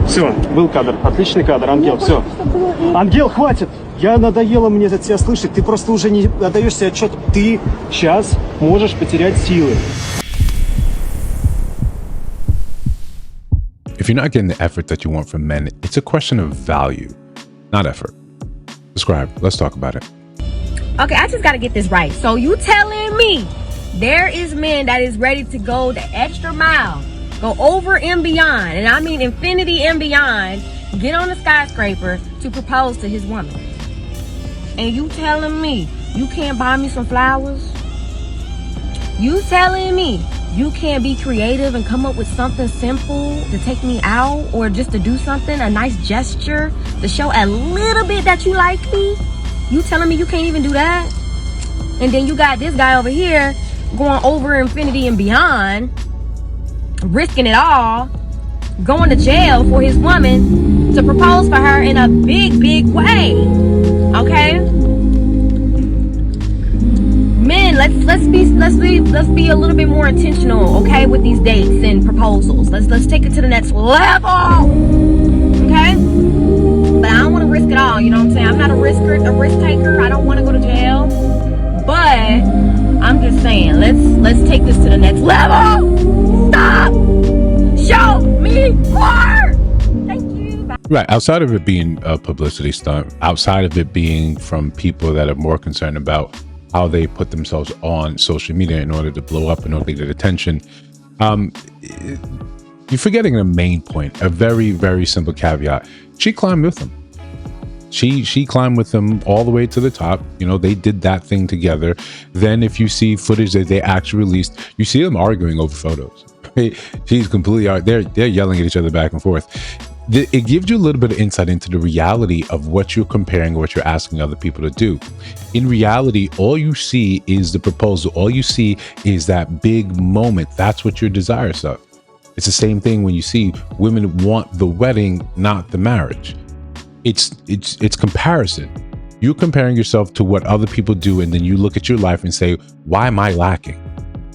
Все, был кадр, отличный кадр, Ангел, все. Ангел, хватит! Надоело мне от тебя слышать, ты просто уже не отдаешь себе отчет, ты сейчас можешь потерять силы. If you're not getting the effort that you want from men, it's a question of value, not effort. Describe. Let's talk about it. Okay, I just gotta get this right. So you telling me there is men that is ready to go the extra mile, go over and beyond, and I mean infinity and beyond, get on a skyscraper to propose to his woman. And you telling me you can't buy me some flowers? You telling me you can't be creative and come up with something simple to take me out, or just to do something, a nice gesture to show a little bit that you like me? You telling me you can't even do that? And then you got this guy over here going over infinity and beyond, risking it all, going to jail for his woman to propose for her in a big, big way. Okay? Men, let's be a little bit more intentional, okay, with these dates and proposals. Let's take it to the next level. Okay? But I don't want to risk it all, you know what I'm saying? I'm not a risk taker. I don't want to go to jail. But I'm just saying, let's take this to the next level. Stop. Show me more. Thank you. Bye. Right. Outside of it being a publicity stunt, outside of it being from people that are more concerned about how they put themselves on social media in order to blow up, in order to get attention, you're forgetting a main point, a very, very simple caveat. She climbed with him. She climbed with him all the way to the top. You know, they did that thing together. Then if you see footage that they actually released, you see them arguing over photos. She's completely, they're yelling at each other back and forth. It gives you a little bit of insight into the reality of what you're comparing, what you're asking other people to do. In reality, all you see is the proposal. All you see is that big moment. That's what your desires of. It's the same thing when you see women want the wedding, not the marriage. It's comparison. You're comparing yourself to what other people do, and then you look at your life and say, why am I lacking?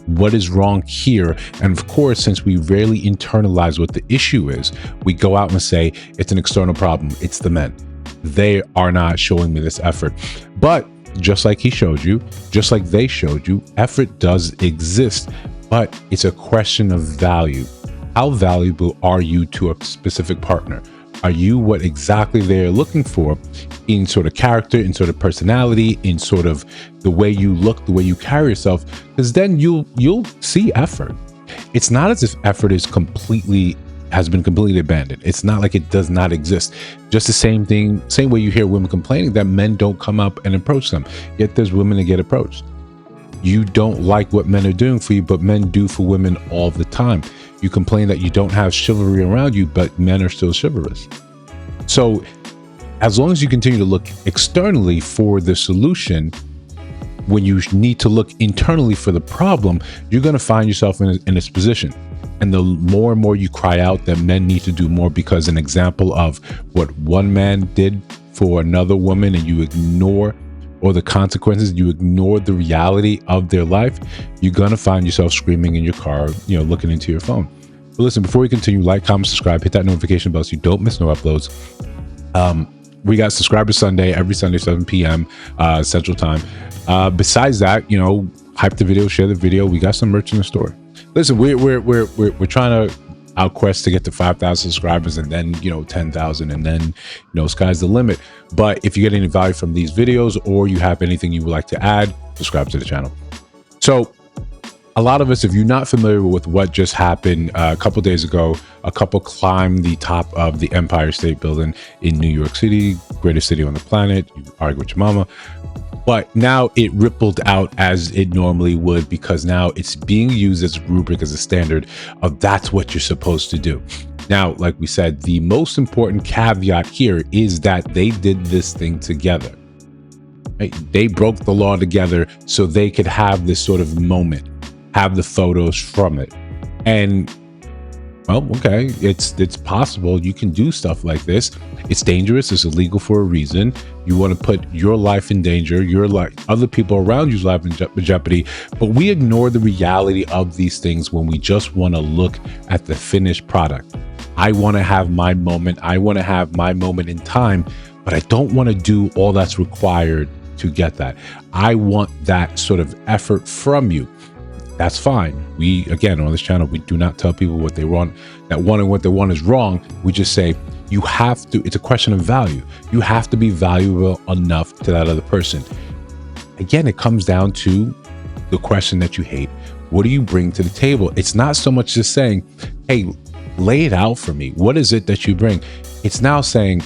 What is wrong here? And of course, since we rarely internalize what the issue is, we go out and say it's an external problem. It's the men. They are not showing me this effort. But just like he showed you, just like they showed you, effort does exist, but it's a question of value. How valuable are you to a specific partner? Are you what exactly they're looking for in sort of character, in sort of personality, in sort of the way you look, the way you carry yourself? Because then you'll see effort. It's not as if effort has been completely abandoned. It's not like it does not exist. Just the same thing, same way you hear women complaining that men don't come up and approach them. Yet there's women that get approached. You don't like what men are doing for you, but men do for women all the time. You complain that you don't have chivalry around you, but men are still chivalrous. So as long as you continue to look externally for the solution, when you need to look internally for the problem, you're going to find yourself in this position. And the more and more you cry out that men need to do more, because an example of what one man did for another woman, and you ignore, or the consequences, you ignore the reality of their life, you're gonna find yourself screaming in your car, you know, looking into your phone. But listen, before we continue, like, comment, subscribe, hit that notification bell so you don't miss no uploads. We got Subscriber Sunday, every Sunday, 7 p.m. Central Time. Besides that, you know, hype the video, share the video. We got some merch in the store. Listen, we're trying to our quest to get to 5,000 subscribers, and then, you know, 10,000, and then, you know, sky's the limit. But if you get any value from these videos, or you have anything you would like to add, subscribe to the channel. So a lot of us, if you're not familiar with what just happened, a couple days ago, a couple climbed the top of the Empire State Building in New York City, greatest city on the planet. You argue with your mama. But now it rippled out as it normally would, because now it's being used as a rubric, as a standard of that's what you're supposed to do. Now, like we said, the most important caveat here is that they did this thing together. Right? They broke the law together so they could have this sort of moment, have the photos from it. And well, okay, it's possible you can do stuff like this. It's dangerous. It's illegal for a reason. You want to put your life in danger, your life, other people around you's life in jeopardy. But we ignore the reality of these things when we just want to look at the finished product. I want to have my moment. I want to have my moment in time, but I don't want to do all that's required to get that. I want that sort of effort from you. That's fine. We, again, on this channel, we do not tell people what they want, that wanting what they want is wrong. We just say, you have to, it's a question of value. You have to be valuable enough to that other person. Again, it comes down to the question that you hate. What do you bring to the table? It's not so much just saying, hey, lay it out for me. What is it that you bring? It's now saying,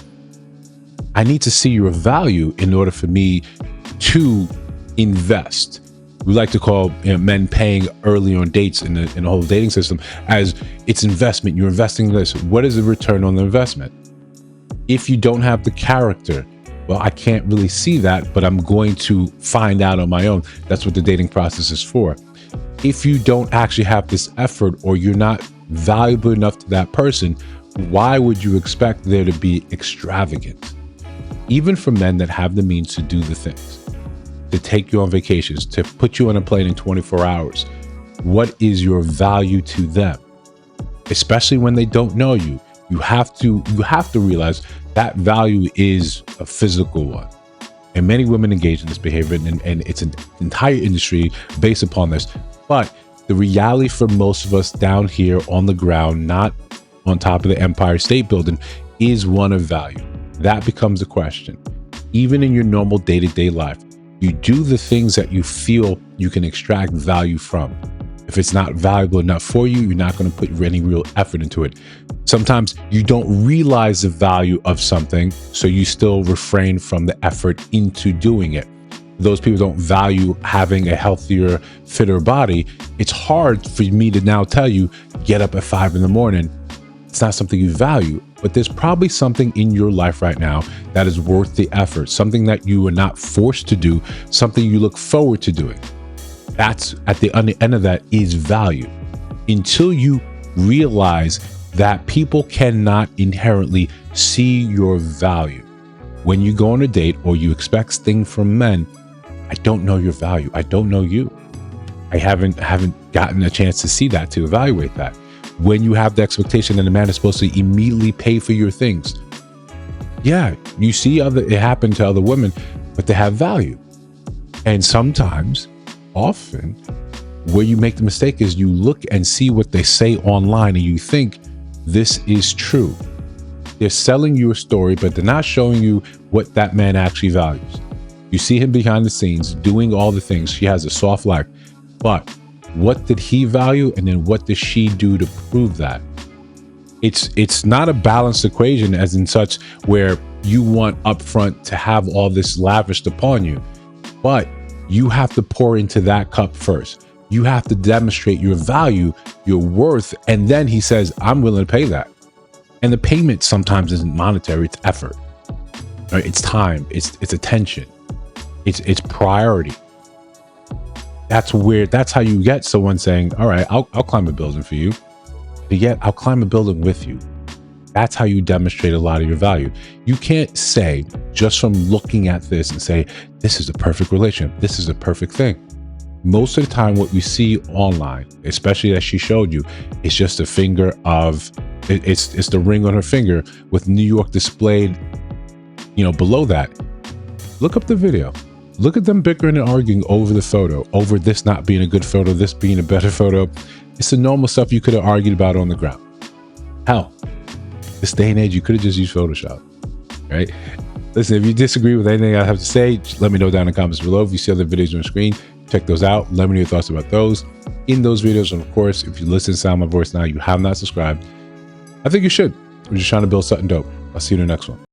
I need to see your value in order for me to invest. We like to call men paying early on dates in the whole dating system as it's investment. You're investing this. What is the return on the investment? If you don't have the character, well, I can't really see that, but I'm going to find out on my own. That's what the dating process is for. If you don't actually have this effort, or you're not valuable enough to that person, why would you expect there to be extravagance? Even for men that have the means to do the things, to take you on vacations, to put you on a plane in 24 hours, what is your value to them? Especially when they don't know you. You have to realize that value is a physical one. And many women engage in this behavior, and it's an entire industry based upon this. But the reality for most of us down here on the ground, not on top of the Empire State Building, is one of value. That becomes a question. Even in your normal day-to-day life, you do the things that you feel you can extract value from. If it's not valuable enough for you, you're not going to put any real effort into it. Sometimes you don't realize the value of something, so you still refrain from the effort into doing it. Those people don't value having a healthier, fitter body. It's hard for me to now tell you, get up at 5 in the morning. It's not something you value, but there's probably something in your life right now that is worth the effort, something that you are not forced to do, something you look forward to doing. That's at the end of that is value. Until you realize that people cannot inherently see your value. When you go on a date or you expect things from men, I don't know your value. I don't know you. I haven't gotten a chance to see that, to evaluate that. When you have the expectation that a man is supposed to immediately pay for your things, yeah, you see it happen to other women, but they have value. And sometimes, often, where you make the mistake is you look and see what they say online and you think this is true. They're selling you a story, but they're not showing you what that man actually values. You see him behind the scenes doing all the things. She has a soft life, but what did he value? And then what does she do to prove that? It's not a balanced equation as in such where you want upfront to have all this lavished upon you, but you have to pour into that cup first. You have to demonstrate your value, your worth, and then he says, I'm willing to pay that. And the payment sometimes isn't monetary, it's effort. Right? It's time, it's attention, it's priority. That's how you get someone saying, all right, I'll climb a building for you, but yet I'll climb a building with you. That's how you demonstrate a lot of your value. You can't say just from looking at this and say, this is a perfect relationship. This is a perfect thing. Most of the time, what we see online, especially as she showed you, is just a finger of, it's the ring on her finger with New York displayed, below that. Look up the video. Look at them bickering and arguing over the photo, over this not being a good photo, this being a better photo. It's the normal stuff you could have argued about on the ground. Hell, this day and age, you could have just used Photoshop, right? Listen, if you disagree with anything I have to say, just let me know down in the comments below. If you see other videos on the screen, check those out. Let me know your thoughts about those. In those videos, and of course, if you listen to sound my voice now, you have not subscribed, I think you should. We're just trying to build something dope. I'll see you in the next one.